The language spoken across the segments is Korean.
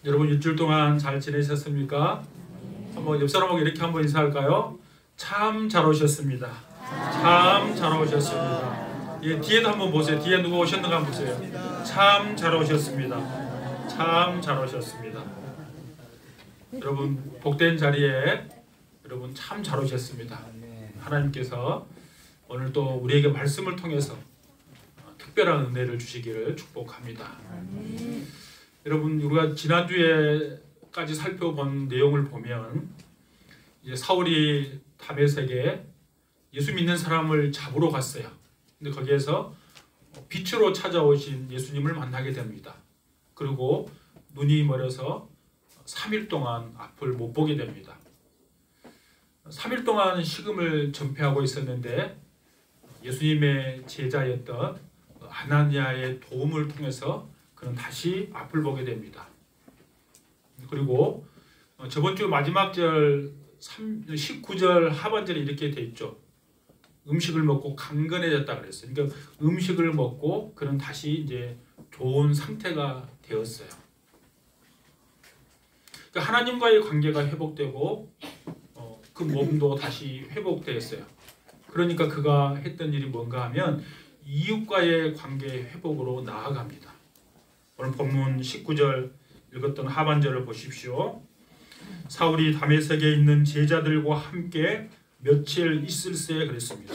여러분 일주일 동안 잘 지내셨습니까? 한번 옆 사람하고 이렇게 한번 인사할까요? 참 잘 오셨습니다. 참 잘 오셨습니다. 예, 뒤에도 한번 보세요. 뒤에 누구 오셨는가 한번 보세요. 참 잘 오셨습니다. 참 잘 오셨습니다. 여러분 복된 자리에 여러분 참 잘 오셨습니다. 하나님께서 오늘 또 우리에게 말씀을 통해서 특별한 은혜를 주시기를 축복합니다. 여러분 우리가 지난주에까지 살펴본 내용을 보면 이제 사울이 다메섹에 예수 믿는 사람을 잡으러 갔어요. 근데 거기에서 빛으로 찾아오신 예수님을 만나게 됩니다. 그리고 눈이 멀어서 3일 동안 앞을 못 보게 됩니다. 3일 동안 식음을 전폐하고 있었는데 예수님의 제자였던 아나니아의 도움을 통해서 그는 다시 앞을 보게 됩니다. 그리고 저번 주 마지막 절 19절 하반절에 이렇게 돼 있죠. 음식을 먹고 강건해졌다 그랬어요. 그러니까 음식을 먹고 그는 다시 이제 좋은 상태가 되었어요. 그러니까 하나님과의 관계가 회복되고 그 몸도 다시 회복되었어요. 그러니까 그가 했던 일이 뭔가 하면 이웃과의 관계 회복으로 나아갑니다. 오늘 본문 19절 읽었던 하반절을 보십시오. 사울이 다메섹에 있는 제자들과 함께 며칠 있을세 그랬습니다.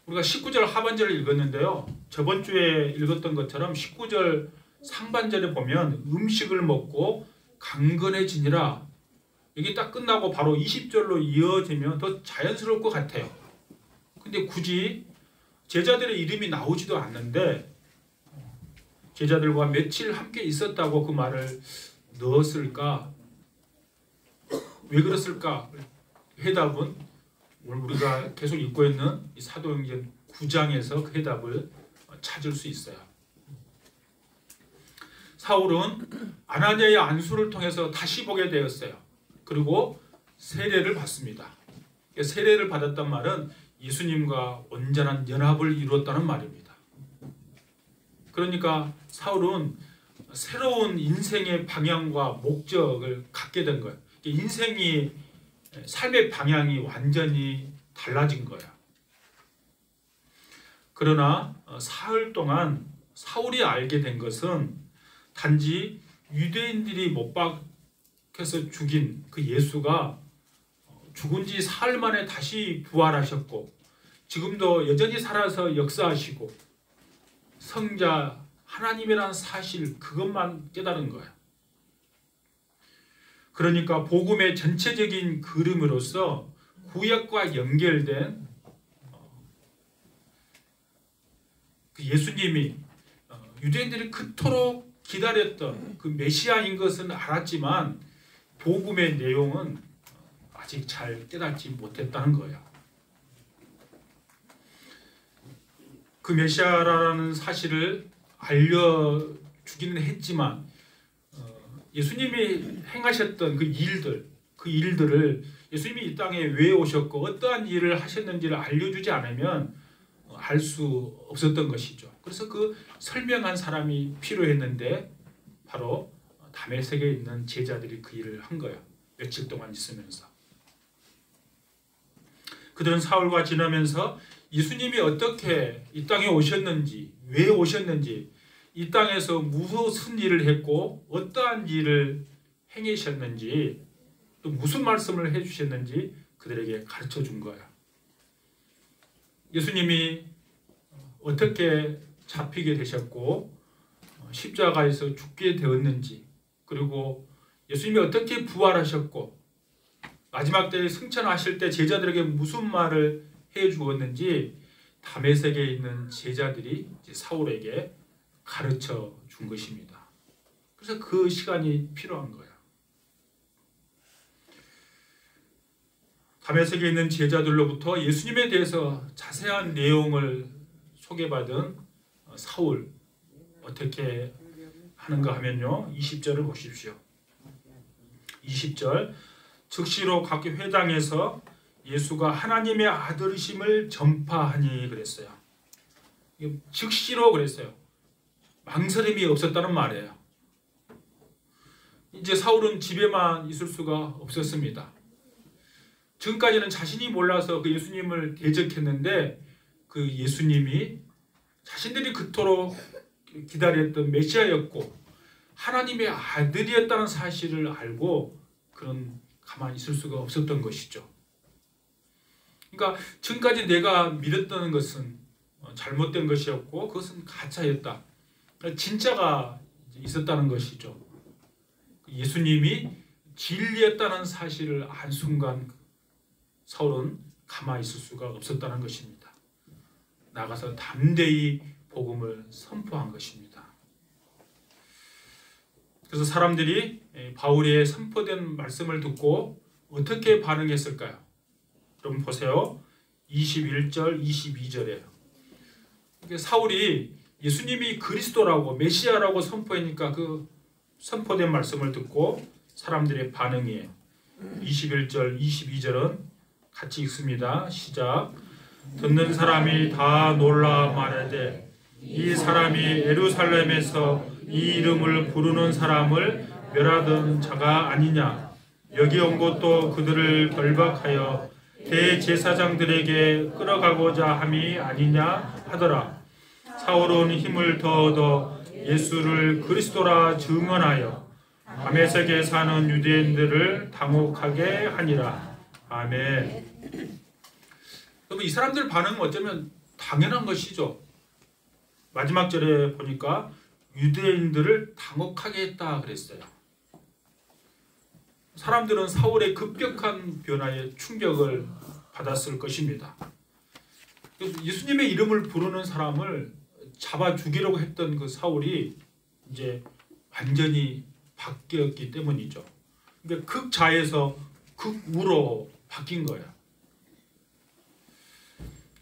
우리가 19절 하반절을 읽었는데요. 저번 주에 읽었던 것처럼 19절 상반절에 보면 음식을 먹고 강건해지니라 여기 딱 끝나고 바로 20절로 이어지면 더 자연스러울 것 같아요. 근데 굳이 제자들의 이름이 나오지도 않는데 제자들과 며칠 함께 있었다고 그 말을 넣었을까? 왜 그랬을까? 해답은 오늘 우리가 계속 읽고 있는 이 사도행전 9장에서 그 해답을 찾을 수 있어요. 사울은 아나니아의 안수를 통해서 다시 보게 되었어요. 그리고 세례를 받습니다. 세례를 받았단 말은 예수님과 온전한 연합을 이루었다는 말입니다. 그러니까 사울은 새로운 인생의 방향과 목적을 갖게 된 거예요. 인생이 삶의 방향이 완전히 달라진 거예요. 그러나 사흘 동안 사울이 알게 된 것은 단지 유대인들이 못 박혀서 죽인 그 예수가 죽은 지 사흘 만에 다시 부활하셨고 지금도 여전히 살아서 역사하시고 성자 하나님이라는 사실 그것만 깨달은 거예요. 그러니까 복음의 전체적인 그림으로서 구약과 연결된 그 예수님이 유대인들이 그토록 기다렸던 그 메시아인 것은 알았지만 복음의 내용은 아직 잘 깨닫지 못했다는 거예요. 그 메시아라는 사실을 알려주기는 했지만 예수님이 행하셨던 그 일들을 예수님이 이 땅에 왜 오셨고 어떠한 일을 하셨는지를 알려주지 않으면 알 수 없었던 것이죠. 그래서 그 설명한 사람이 필요했는데 바로 다메섹에 있는 제자들이 그 일을 한 거예요. 며칠 동안 있으면서. 그들은 사울과 지나면서 예수님이 어떻게 이 땅에 오셨는지, 왜 오셨는지, 이 땅에서 무슨 일을 했고 어떠한 일을 행하셨는지 또 무슨 말씀을 해주셨는지 그들에게 가르쳐 준 거예요. 예수님이 어떻게 잡히게 되셨고 십자가에서 죽게 되었는지 그리고 예수님이 어떻게 부활하셨고 마지막 때에 승천하실 때 제자들에게 무슨 말을 해주었는지 다메섹에 있는 제자들이 사울에게 가르쳐 준 것입니다. 그래서 그 시간이 필요한 거예요. 다메섹에 있는 제자들로부터 예수님에 대해서 자세한 내용을 소개받은 사울 어떻게 하는가 하면요. 20절을 보십시오. 20절 즉시로 각 회당에서 예수가 하나님의 아들이심을 전파하니 그랬어요. 즉시로 그랬어요. 망설임이 없었다는 말이에요. 이제 사울은 집에만 있을 수가 없었습니다. 지금까지는 자신이 몰라서 그 예수님을 대적했는데 그 예수님이 자신들이 그토록 기다렸던 메시아였고 하나님의 아들이었다는 사실을 알고 그는 가만히 있을 수가 없었던 것이죠. 그러니까 지금까지 내가 믿었던 것은 잘못된 것이었고 그것은 가짜였다. 진짜가 있었다는 것이죠. 예수님이 진리였다는 사실을 안 순간 사울은 가만히 있을 수가 없었다는 것입니다. 나가서 담대히 복음을 선포한 것입니다. 그래서 사람들이 바울의 선포된 말씀을 듣고 어떻게 반응했을까요? 여러분 보세요. 21절, 22절에 사울이 예수님이 그리스도라고 메시아라고 선포하니까 그 선포된 말씀을 듣고 사람들의 반응이에요. 21절, 22절은 같이 읽습니다. 시작. 듣는 사람이 다 놀라 말하되 이 사람이 예루살렘에서 이 이름을 부르는 사람을 멸하던 자가 아니냐. 여기 온 것도 그들을 결박하여 대제사장들에게 끌어가고자 함이 아니냐 하더라. 사울은 힘을 더 얻어 예수를 그리스도라 증언하여 다메섹에 사는 유대인들을 당혹하게 하니라. 아멘. 여러분, 이 사람들 반응은 어쩌면 당연한 것이죠. 마지막 절에 보니까 유대인들을 당혹하게 했다 그랬어요. 사람들은 사울의 급격한 변화에 충격을 받았을 것입니다. 예수님의 이름을 부르는 사람을 잡아 죽이려고 했던 그 사울이 이제 완전히 바뀌었기 때문이죠. 그러니까 극자에서 극우로 바뀐 거예요.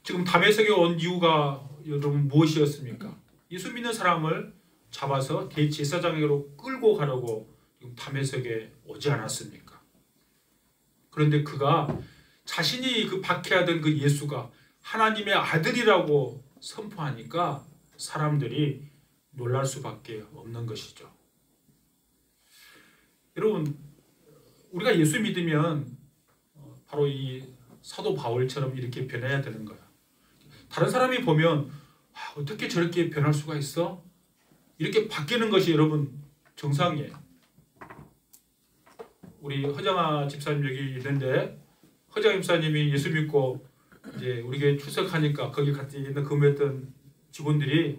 지금 다메섹에 온 이유가 여러분 무엇이었습니까? 예수 믿는 사람을 잡아서 대제사장에게로 끌고 가려고 다메섹에 오지 않았습니까? 그런데 그가 자신이 그 박해하던 그 예수가 하나님의 아들이라고 선포하니까 사람들이 놀랄 수밖에 없는 것이죠. 여러분, 우리가 예수 믿으면 바로 이 사도 바울처럼 이렇게 변해야 되는 거야. 다른 사람이 보면 어떻게 저렇게 변할 수가 있어? 이렇게 바뀌는 것이 여러분 정상이에요. 우리 허정아 집사님 여기 있는데 허정아 집사님이 예수 믿고 이제 우리 교회 출석하니까 거기 같이 있는 근무했던 직원들이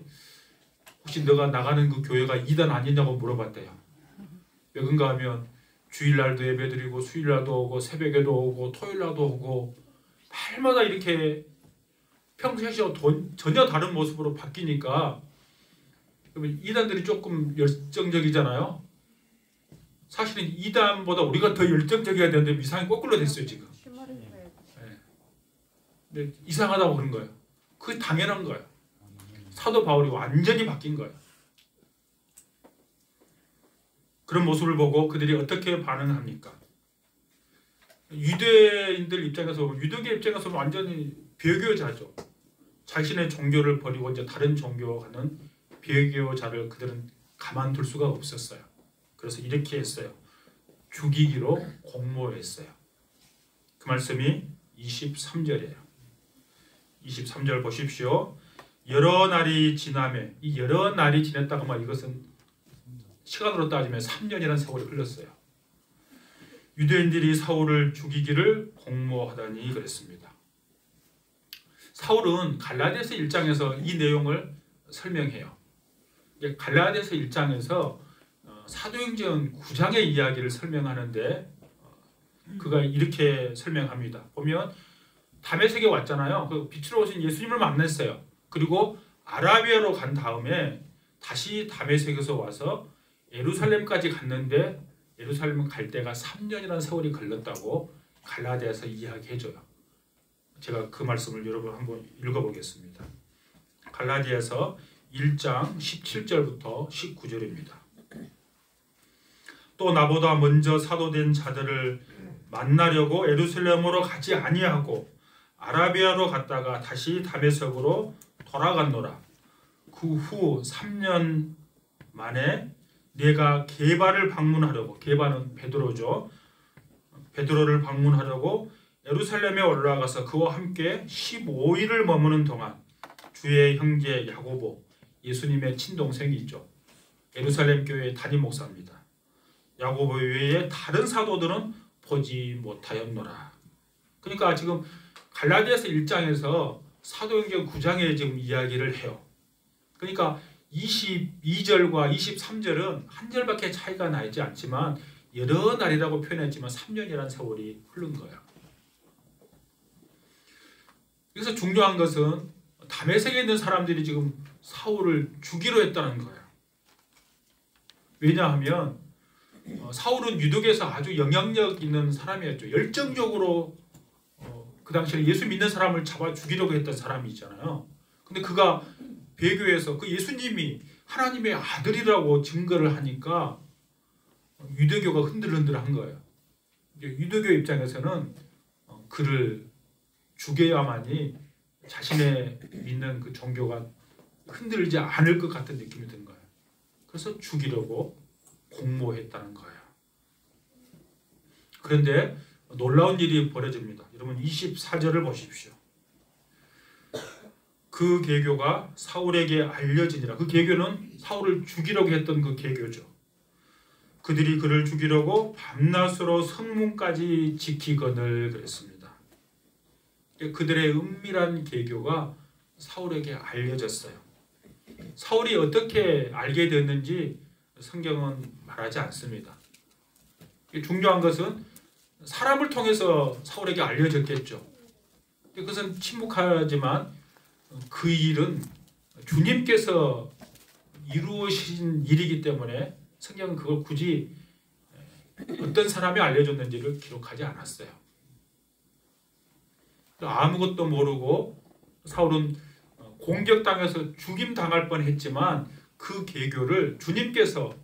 혹시 너가 나가는 그 교회가 이단 아니냐고 물어봤대요. 왜 그런가 하면 주일날도 예배드리고 수요일날도 오고 새벽에도 오고 토요일날도 오고 날마다 이렇게 평소시와 전혀 다른 모습으로 바뀌니까 이단들이 조금 열정적이잖아요. 사실은 이단보다 우리가 더 열정적이어야 되는데 이상이 거꾸로 됐어요 지금. 네. 근데 이상하다고 그런 거예요. 그게 당연한 거예요. 사도 바울이 완전히 바뀐 거예요. 그런 모습을 보고 그들이 어떻게 반응합니까? 유대인들 입장에서 보면, 유대계 입장에서 보면 완전히 배교자죠. 자신의 종교를 버리고 이제 다른 종교로 가는 배교자를 그들은 가만둘 수가 없었어요. 그래서 이렇게 했어요. 죽이기로 공모했어요. 그 말씀이 23절이에요. 23절 보십시오. 여러 날이 지나매, 이 여러 날이 지났다고 말 이것은 시간으로 따지면 3년이라는 세월이 흘렀어요. 유대인들이 사울을 죽이기를 공모하다니 그랬습니다. 사울은 갈라디아서 1장에서 이 내용을 설명해요. 갈라디아서 1장에서 사도행전 9장의 이야기를 설명하는데 그가 이렇게 설명합니다. 보면 다메섹에 왔잖아요. 그 빛으로 오신 예수님을 만났어요. 그리고 아라비아로 간 다음에 다시 다메섹에서 와서 예루살렘까지 갔는데 예루살렘 갈 때가 3년이라는 세월이 걸렸다고 갈라디아서 이야기해줘요. 제가 그 말씀을 여러분 한번 읽어보겠습니다. 갈라디아서 1장 17절부터 19절입니다. 또 나보다 먼저 사도된 자들을 만나려고 예루살렘으로 가지 아니하고 아라비아로 갔다가 다시 다메섹으로 돌아갔노라. 그 후 3년 만에 내가 게바를 방문하려고, 게바는 베드로죠. 베드로를 방문하려고 예루살렘에 올라가서 그와 함께 15일을 머무는 동안 주의 형제 야고보, 예수님의 친동생이죠. 예루살렘 교회의 담임 목사입니다. 야고보 외에 다른 사도들은 보지 못하였노라. 그러니까 지금 갈라디아서 1장에서 사도행전 9장에 지금 이야기를 해요. 그러니까 22절과 23절은 한 절밖에 차이가 나지 않지만 여러 날이라고 표현했지만 3년이라는 세월이 흐른 거예요. 그래서 중요한 것은 다메섹에 있는 사람들이 지금 사울을 죽이려 했다는 거예요. 왜냐하면 사울은 유독에서 아주 영향력 있는 사람이었죠. 열정적으로 그 당시에 예수 믿는 사람을 잡아 죽이려고 했던 사람이잖아요. 근데 그가 배교에서 그 예수님이 하나님의 아들이라고 증거를 하니까 유대교가 흔들흔들한 거예요. 유대교 입장에서는 그를 죽여야만이 자신의 믿는 그 종교가 흔들리지 않을 것 같은 느낌이 든 거예요. 그래서 죽이려고 공모했다는 거예요. 그런데 놀라운 일이 벌어집니다. 여러분 24절을 보십시오. 그 계교가 사울에게 알려지니라. 그 계교는 사울을 죽이려고 했던 그 계교죠. 그들이 그를 죽이려고 밤낮으로 성문까지 지키거늘 그랬습니다. 그들의 은밀한 계교가 사울에게 알려졌어요. 사울이 어떻게 알게 됐는지 성경은 말하지 않습니다. 중요한 것은 사람을 통해서 사울에게 알려졌겠죠. 그것은 침묵하지만 그 일은 주님께서 이루신 일이기 때문에 성경은 그걸 굳이 어떤 사람이 알려줬는지를 기록하지 않았어요. 아무것도 모르고 사울은 공격당해서 죽임당할 뻔했지만 그 계교를 주님께서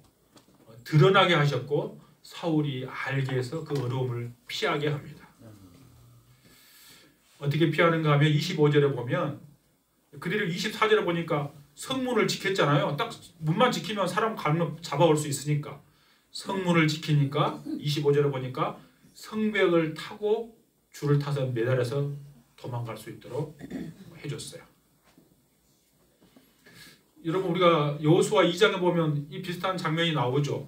드러나게 하셨고 사울이 알게 해서 그 어려움을 피하게 합니다. 어떻게 피하는가 하면 25절에 보면 그들이 24절에 보니까 성문을 지켰잖아요. 딱 문만 지키면 사람 가면 잡아올 수 있으니까 성문을 지키니까 25절에 보니까 성벽을 타고 줄을 타서 매달려서 도망갈 수 있도록 해줬어요. 여러분 우리가 여호수아 2장에 보면 이 비슷한 장면이 나오죠.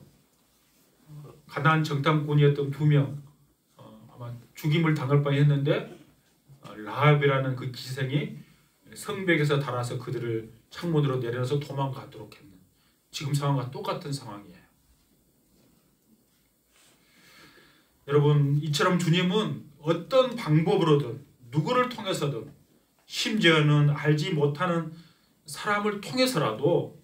가나안 정탐꾼이었던 2명 아마 죽임을 당할 뻔했는데 라합이라는 그 기생이 성벽에서 달아서 그들을 창문으로 내려서 도망가도록 했는 지금 상황과 똑같은 상황이에요. 여러분 이처럼 주님은 어떤 방법으로든 누구를 통해서든 심지어는 알지 못하는 사람을 통해서라도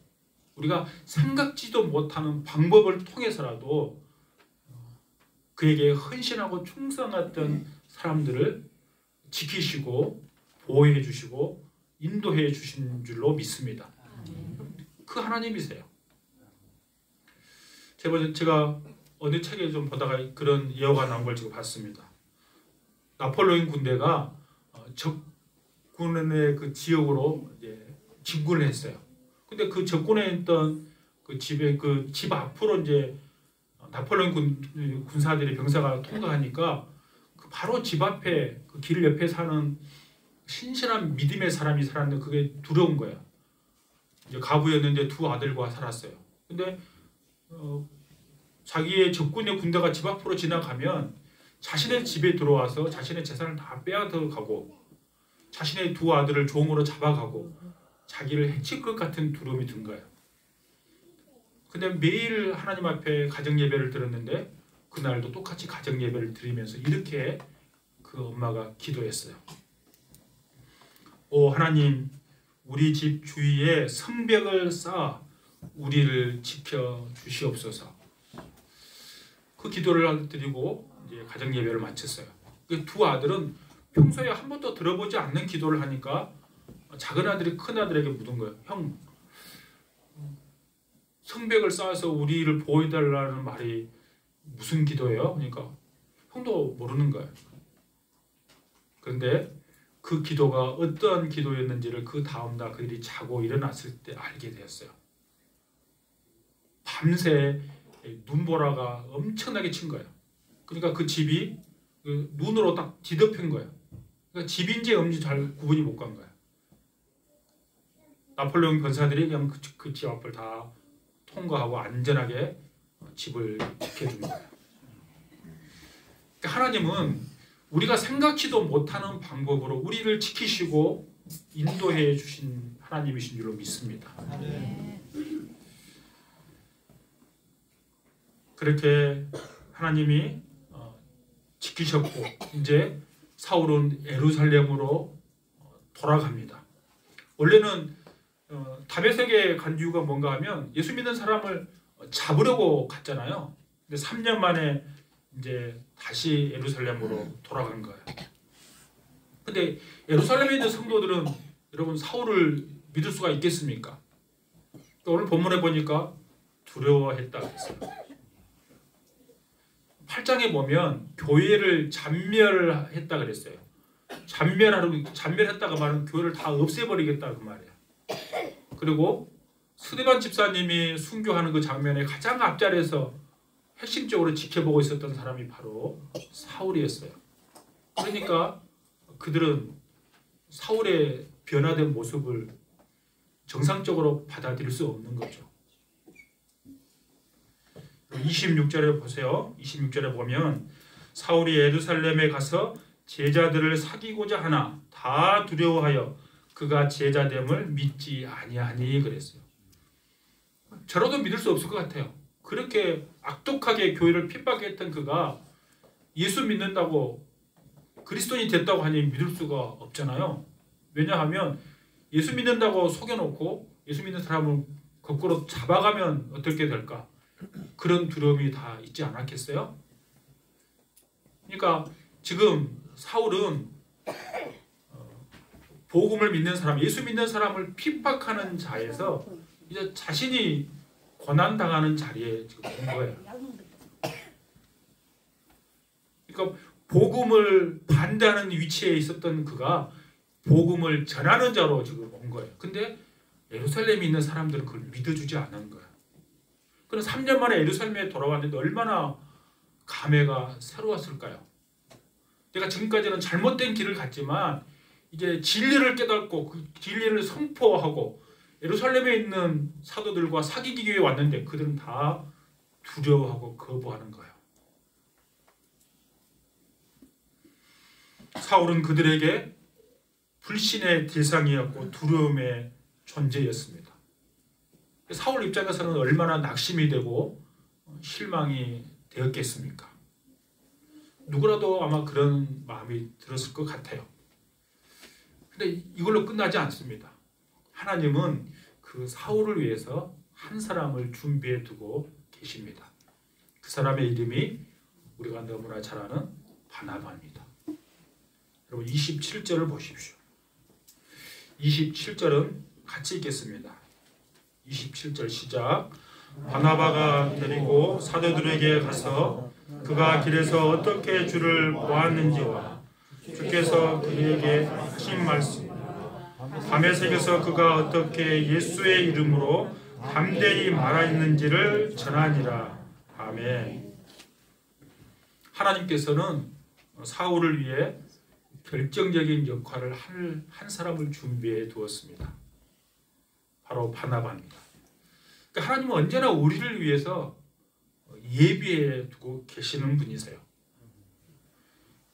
우리가 생각지도 못하는 방법을 통해서라도 그에게 헌신하고 충성했던 사람들을 지키시고 보호해 주시고 인도해 주신 줄로 믿습니다. 그 하나님이세요. 제가 어느 책에 좀 보다가 그런 예어가 나온 걸 지금 봤습니다. 나폴레옹 군대가 적군의 그 지역으로 이제 진군을 했어요. 근데 그 적군에 있던 그 집에 그 집 앞으로 이제 나폴레옹 군사들이 병사가 통과하니까 그 바로 집 앞에 그 길 옆에 사는 신실한 믿음의 사람이 살았는데 그게 두려운 거야. 이제 가부였는데 2 아들과 살았어요. 근데 자기의 적군의 군대가 집 앞으로 지나가면 자신의 집에 들어와서 자신의 재산을 다 빼앗아가고 자신의 2 아들을 종으로 잡아가고 자기를 해칠 것 같은 두려움이 든 거예요. 근데 매일 하나님 앞에 가정 예배를 드렸는데 그날도 똑같이 가정 예배를 드리면서 이렇게 그 엄마가 기도했어요. 오 하나님, 우리 집 주위에 성벽을 쌓아 우리를 지켜 주시옵소서. 그 기도를 드리고 이제 가정 예배를 마쳤어요. 그 2 아들은 평소에 한 번도 들어보지 않는 기도를 하니까 작은 아들이 큰 아들에게 묻은 거예요. 형, 성벽을 쌓아서 우리를 보호해달라는 말이 무슨 기도예요? 그러니까 형도 모르는 거예요. 그런데 그 기도가 어떠한 기도였는지를 그 다음날 그들이 자고 일어났을 때 알게 되었어요. 밤새 눈보라가 엄청나게 친 거예요. 그러니까 그 집이 그 눈으로 딱 뒤덮인 거예요. 그러니까 집인지 없는지 잘 구분이 못 간 거예요. 나폴레옹 병사들이 그냥 그 집 앞을 다 통과하고 안전하게 집을 지켜준 거예요. 그러니까 하나님은 우리가 생각지도 못하는 방법으로 우리를 지키시고 인도해 주신 하나님이신 줄로 믿습니다. 그렇게 하나님이 지키셨고 이제 사울은 예루살렘으로 돌아갑니다. 원래는 다메섹에 간 이유가 뭔가 하면 예수 믿는 사람을 잡으려고 갔잖아요. 근데 3년 만에 이제 다시 예루살렘으로 돌아간 거예요. 근데 예루살렘에 있는 성도들은 여러분 사울을 믿을 수가 있겠습니까? 오늘 본문에 보니까 두려워했다 그랬어요. 8장에 보면 교회를 잔멸했다 그랬어요. 잔멸했다가 말은 교회를 다 없애버리겠다 그 말이에요. 그리고 스데반 집사님이 순교하는 그 장면에 가장 앞자리에서 핵심적으로 지켜보고 있었던 사람이 바로 사울이었어요. 그러니까 그들은 사울의 변화된 모습을 정상적으로 받아들일 수 없는 거죠. 26절에 보세요. 26절에 보면 사울이 예루살렘에 가서 제자들을 사귀고자 하나 다 두려워하여 그가 제자됨을 믿지 아니하니 그랬어요. 저라도 믿을 수 없을 것 같아요. 그렇게 악독하게 교회를 핍박했던 그가 예수 믿는다고 그리스도인이 됐다고 하니 믿을 수가 없잖아요. 왜냐하면 예수 믿는다고 속여놓고 예수 믿는 사람을 거꾸로 잡아가면 어떻게 될까? 그런 두려움이 다 있지 않았겠어요? 그러니까 지금 사울은 복음을 믿는 사람, 예수 믿는 사람을 핍박하는 자에서 이제 자신이 고난당하는 자리에 지금 온 거예요. 그러니까 복음을 반대하는 위치에 있었던 그가 복음을 전하는 자로 지금 온 거예요. 근데 예루살렘에 있는 사람들은 그걸 믿어주지 않은 거예요. 그럼 3년 만에 예루살렘에 돌아왔는데 얼마나 감회가 새로웠을까요? 내가 지금까지는 잘못된 길을 갔지만 이제 진리를 깨닫고 그 진리를 선포하고 예루살렘에 있는 사도들과 사귀기 위해 왔는데 그들은 다 두려워하고 거부하는 거예요. 사울은 그들에게 불신의 대상이었고 두려움의 존재였습니다. 사울 입장에서는 얼마나 낙심이 되고 실망이 되었겠습니까? 누구라도 아마 그런 마음이 들었을 것 같아요. 근데 이걸로 끝나지 않습니다. 하나님은 그 사울을 위해서 한 사람을 준비해 두고 계십니다. 그 사람의 이름이 우리가 너무나 잘 아는 바나바입니다. 여러분 27절을 보십시오. 27절은 같이 읽겠습니다. 27절 시작. 바나바가 데리고 사도들에게 가서 그가 길에서 어떻게 주를 보았는지와 주께서 그에게 하신 말씀, 다메섹에서 그가 어떻게 예수의 이름으로 담대히 말하였는지를 전하니라. 아멘. 하나님께서는 사울을 위해 결정적인 역할을 한 사람을 준비해 두었습니다. 바로 바나바입니다. 그러니까 하나님은 언제나 우리를 위해서 예비해 두고 계시는 분이세요.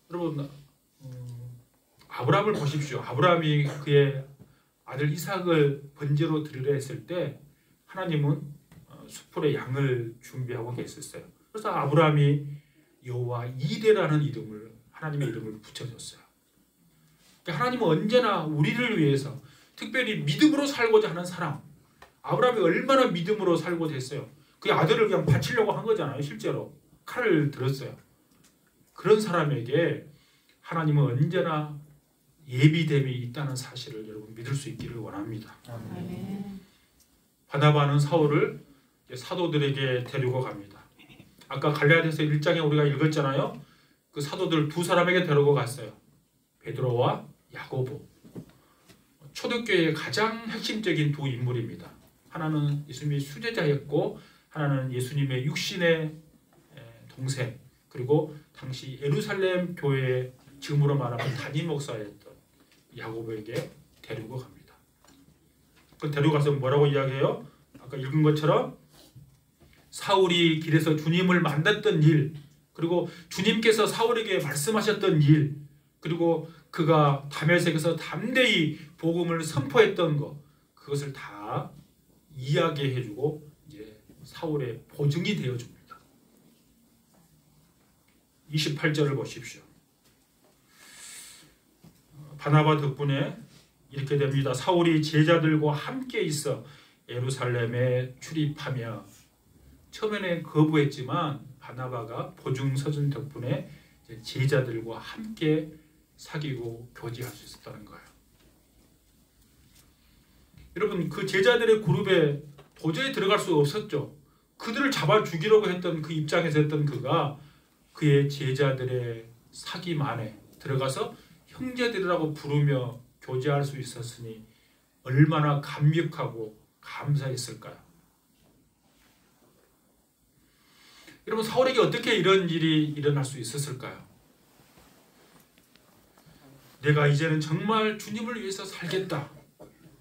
여러분 아브라함을 보십시오. 아브라함이 그의 아들 이삭을 번제로 드리려 했을 때 하나님은 수풀에 양을 준비하고 계셨어요. 그래서 아브라함이 여호와 이레라는 이름을 하나님의 이름을 붙여줬어요. 그러니까 하나님은 언제나 우리를 위해서 특별히 믿음으로 살고자 하는 사람, 아브라함이 얼마나 믿음으로 살고자 했어요. 그 아들을 그냥 바치려고 한 거잖아요. 실제로 칼을 들었어요. 그런 사람에게 하나님은 언제나 예비됨이 있다는 사실을 여러분 믿을 수 있기를 원합니다. 아멘. 바나바는 사울을 사도들에게 데리고 갑니다. 아까 갈라디아서 1장에 우리가 읽었잖아요. 그 사도들 두 사람에게 데리고 갔어요. 베드로와 야고보. 초대교회의 가장 핵심적인 두 인물입니다. 하나는 예수님의 수제자였고 하나는 예수님의 육신의 동생, 그리고 당시 예루살렘 교회의 지금으로 말하면 담임 목사였던 야고보에게 데리고 갑니다. 그 데려가서 뭐라고 이야기해요? 아까 읽은 것처럼 사울이 길에서 주님을 만났던 일, 그리고 주님께서 사울에게 말씀하셨던 일, 그리고 그가 다메섹에서 담대히 복음을 선포했던 것, 그것을 다 이야기해주고 이제 사울의 보증이 되어줍니다. 28절을 보십시오. 바나바 덕분에 이렇게 됩니다. 사울이 제자들과 함께 있어 예루살렘에 출입하며, 처음에는 거부했지만 바나바가 보증 서준 덕분에 제자들과 함께 사귀고 교제할 수 있었다는 거예요. 여러분, 그 제자들의 그룹에 도저히 들어갈 수 없었죠. 그들을 잡아 죽이려고 했던 그 입장에서 했던 그가 그의 제자들의 사귐 안에 들어가서 형제들이라고 부르며 교제할 수 있었으니 얼마나 감격하고 감사했을까요? 여러분, 사울에게 어떻게 이런 일이 일어날 수 있었을까요? 내가 이제는 정말 주님을 위해서 살겠다,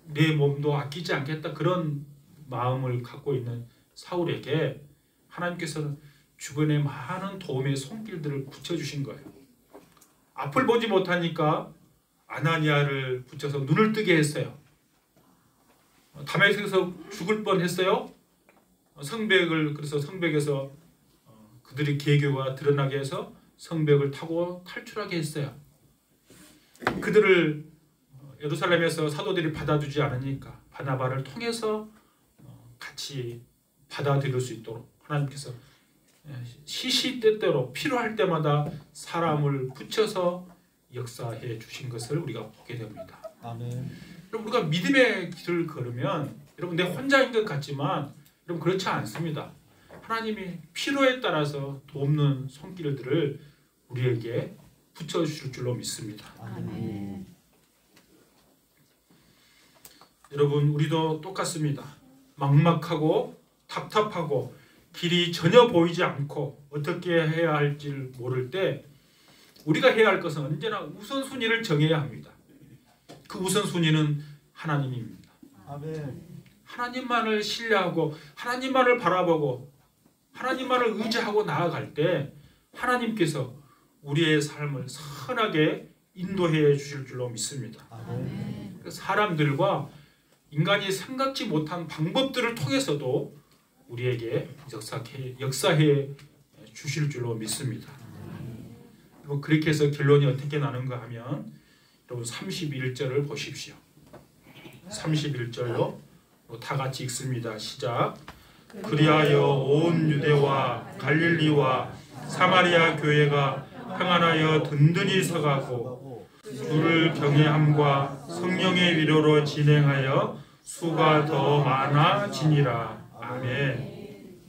내 몸도 아끼지 않겠다, 그런 마음을 갖고 있는 사울에게 하나님께서는 주변에 많은 도움의 손길들을 붙여주신 거예요. 앞을 보지 못하니까 아나니아를 붙여서 눈을 뜨게 했어요. 다메섹에서 죽을 뻔했어요. 그래서 성벽에서 그들의 계교가 드러나게 해서 성벽을 타고 탈출하게 했어요. 그들을 예루살렘에서 사도들이 받아주지 않으니까 바나바를 통해서 같이 받아들일 수 있도록 하나님께서 시시때때로 필요할 때마다 사람을 붙여서 역사해 주신 것을 우리가 보게 됩니다. 아멘. 여러분, 우리가 믿음의 길을 걸으면 여러분 내 혼자인 것 같지만 여러분 그렇지 않습니다. 하나님이 필요에 따라서 돕는 손길들을 우리에게 붙여주실 줄로 믿습니다. 아멘. 여러분, 우리도 똑같습니다. 막막하고 답답하고 길이 전혀 보이지 않고 어떻게 해야 할지 모를 때 우리가 해야 할 것은 언제나 우선순위를 정해야 합니다. 그 우선순위는 하나님입니다. 아멘. 하나님만을 신뢰하고 하나님만을 바라보고 하나님만을 의지하고 나아갈 때 하나님께서 우리의 삶을 선하게 인도해 주실 줄로 믿습니다. 아멘. 사람들과 인간이 생각지 못한 방법들을 통해서도 우리에게 역사해 주실 줄로 믿습니다. 여러분, 그렇게 해서 결론이 어떻게 나는가 하면 여러분 31절을 보십시오. 31절로 다 같이 읽습니다. 시작. 그리하여 온 유대와 갈릴리와 사마리아 교회가 평안하여 든든히 서가고 주를 경외함과 성령의 위로로 진행하여 수가 더 많아지니라. 아멘.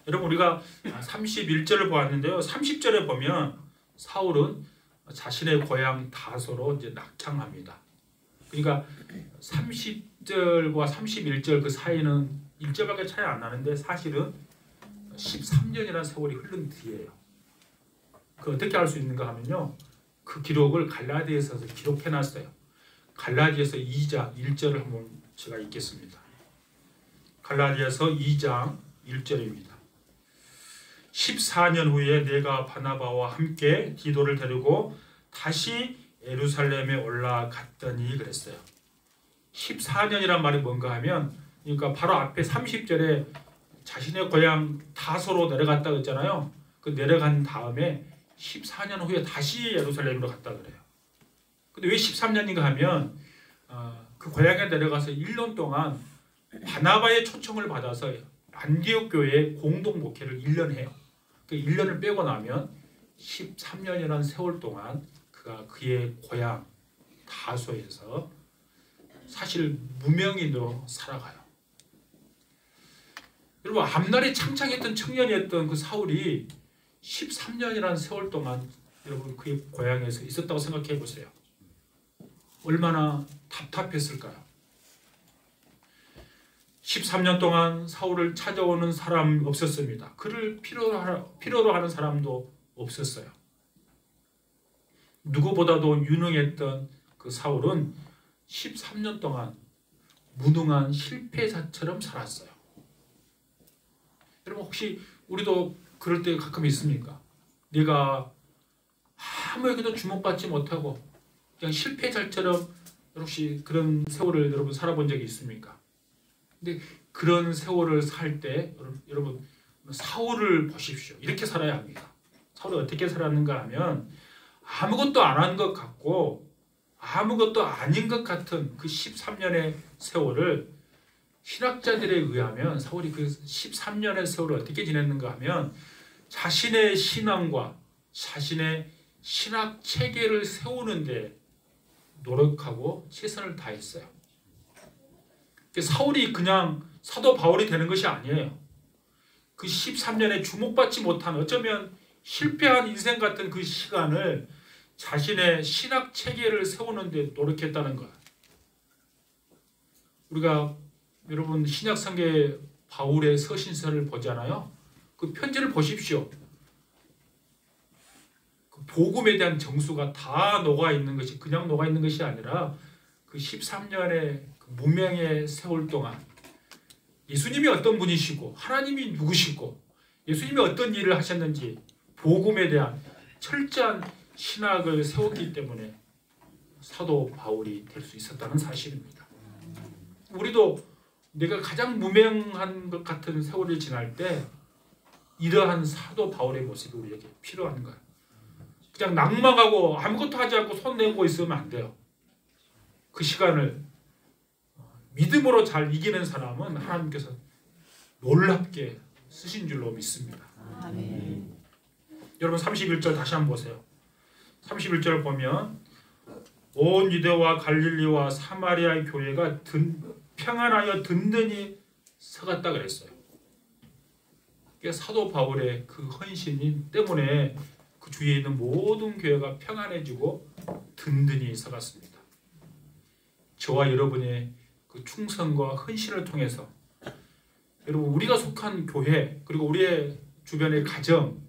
여러분, 우리가 31절을 보았는데요. 30절에 보면 사울은 자신의 고향 다소로 이제 낙창합니다. 그러니까 30절과 31절 그 사이는 1절밖에 차이 안 나는데 사실은 13년이라는 세월이 흐른 뒤에요. 그 어떻게 알 수 있는가 하면요. 그 기록을 갈라디아서에서 기록해놨어요. 갈라디아서 2장 1절을 한번 제가 읽겠습니다. 갈라디아서 2장 1절입니다. 14년 후에 내가 바나바와 함께 디도를 데리고 다시 예루살렘에 올라갔더니 그랬어요. 14년이란 말이 뭔가 하면 그러니까 바로 앞에 30절에 자신의 고향 다소로 내려갔다 그랬잖아요. 그 내려간 다음에 14년 후에 다시 예루살렘으로 갔다 그래요. 근데 왜 13년인가 하면 그 고향에 내려가서 1년 동안 바나바의 초청을 받아서 안디옥 교회에 공동 목회를 1년 해요. 그 1년을 빼고 나면 13년이라는 세월 동안 그가 그의 고향 다소에서 사실 무명인으로 살아가요. 여러분, 앞날이 창창했던 청년이었던 그 사울이 13년이라는 세월 동안 여러분 그의 고향에서 있었다고 생각해 보세요. 얼마나 답답했을까요? 13년 동안 사울을 찾아오는 사람 없었습니다. 그를 필요로 하는 사람도 없었어요. 누구보다도 유능했던 그 사울은 13년 동안 무능한 실패자처럼 살았어요. 여러분 혹시 우리도 그럴 때 가끔 있습니까? 내가 아무에게도 주목받지 못하고 그냥 실패자처럼 혹시 그런 세월을 여러분 살아본 적이 있습니까? 근데 그런 세월을 살 때 여러분 사울을 보십시오. 이렇게 살아야 합니다. 사울이 어떻게 살았는가 하면 아무것도 안 한 것 같고 아무것도 아닌 것 같은 그 13년의 세월을 신학자들에 의하면 사울이 그 13년의 세월을 어떻게 지냈는가 하면 자신의 신앙과 자신의 신학 체계를 세우는데 노력하고 최선을 다했어요. 사울이 그냥 사도 바울이 되는 것이 아니에요. 그 13년에 주목받지 못한 어쩌면 실패한 인생 같은 그 시간을 자신의 신학 체계를 세우는데 노력했다는 거예요. 우리가 여러분 신약 성경의 바울의 서신서를 보잖아요. 그 편지를 보십시오. 그 복음에 대한 정수가 다 녹아 있는 것이 그냥 녹아 있는 것이 아니라 그 13년의 그 무명의 세월 동안 예수님이 어떤 분이시고 하나님이 누구시고 예수님이 어떤 일을 하셨는지 복음에 대한 철저한 신학을 세웠기 때문에 사도 바울이 될 수 있었다는 사실입니다. 우리도 내가 가장 무명한 것 같은 세월을 지날 때 이러한 사도 바울의 모습이 우리에게 필요한 거예요. 그냥 낭망하고 아무것도 하지 않고 손 내고 있으면 안 돼요. 그 시간을 믿음으로 잘 이기는 사람은 하나님께서 놀랍게 쓰신 줄로 믿습니다. 아멘. 여러분 31절 다시 한번 보세요. 31절 보면 온 유대와 갈릴리와 사마리아의 교회가 평안하여 든든히 서갔다 그랬어요. 사도 바울의 그 헌신 때문에 그 주위에 있는 모든 교회가 평안해지고 든든히 서갔습니다. 저와 여러분의 그 충성과 헌신을 통해서 여러분 우리가 속한 교회 그리고 우리의 주변의 가정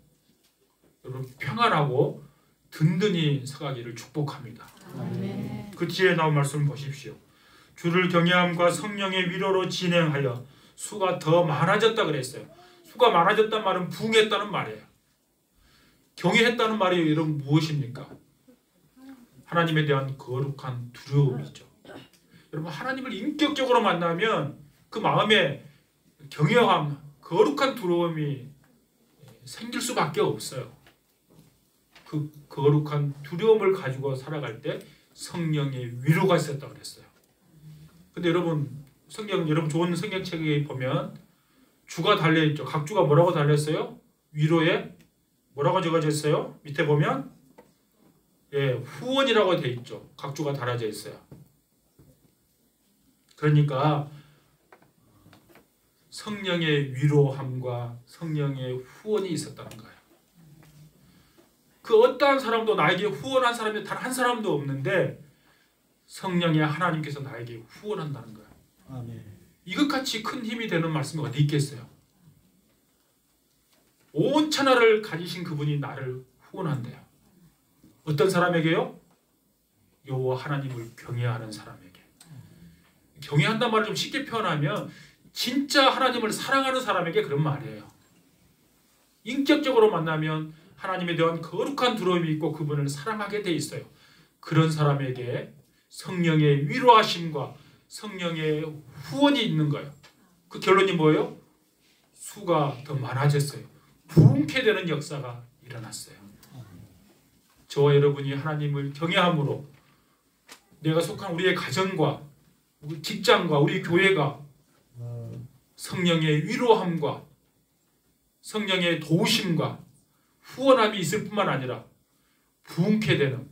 여러분 평안하고 든든히 서가기를 축복합니다. 아멘. 그 뒤에 나온 말씀을 보십시오. 주를 경외함과 성령의 위로로 진행하여 수가 더 많아졌다 그랬어요. 수가 많아졌다는 말은 부흥했다는 말이에요. 경외했다는 말이 여러분 무엇입니까? 하나님에 대한 거룩한 두려움이죠. 여러분 하나님을 인격적으로 만나면 그 마음에 경외함, 거룩한 두려움이 생길 수밖에 없어요. 그 거룩한 두려움을 가지고 살아갈 때 성령의 위로가 있었다고 그랬어요. 근데 여러분 성경 여러분 좋은 성경책에 보면 주가 달려 있죠. 각 주가 뭐라고 달렸어요? 위로에 뭐라고 적어져 있어요? 밑에 보면 후원이라고 돼 있죠. 각 주가 달아져 있어요. 그러니까 성령의 위로함과 성령의 후원이 있었다는 거예요. 그 어떠한 사람도 나에게 후원한 사람이 단 한 사람도 없는데 성령의 하나님께서 나에게 후원한다는 거예요. 아멘. 이것같이 큰 힘이 되는 말씀이 어디 있겠어요? 온 천하를 가지신 그분이 나를 후원한대요. 어떤 사람에게요? 여호와 하나님을 경외하는 사람에게. 경외한단 말을 좀 쉽게 표현하면 진짜 하나님을 사랑하는 사람에게 그런 말이에요. 인격적으로 만나면 하나님에 대한 거룩한 두려움이 있고 그분을 사랑하게 돼 있어요. 그런 사람에게 성령의 위로하심과 성령의 후원이 있는 거예요. 그 결론이 뭐예요? 수가 더 많아졌어요. 부흥케 되는 역사가 일어났어요. 저와 여러분이 하나님을 경외함으로 내가 속한 우리의 가정과 우리 직장과 우리 교회가 성령의 위로함과 성령의 도우심과 후원함이 있을 뿐만 아니라 부흥케 되는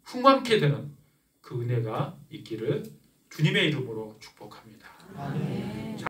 흥왕케 되는 그 은혜가 있기를 주님의 이름으로 축복합니다. 아멘.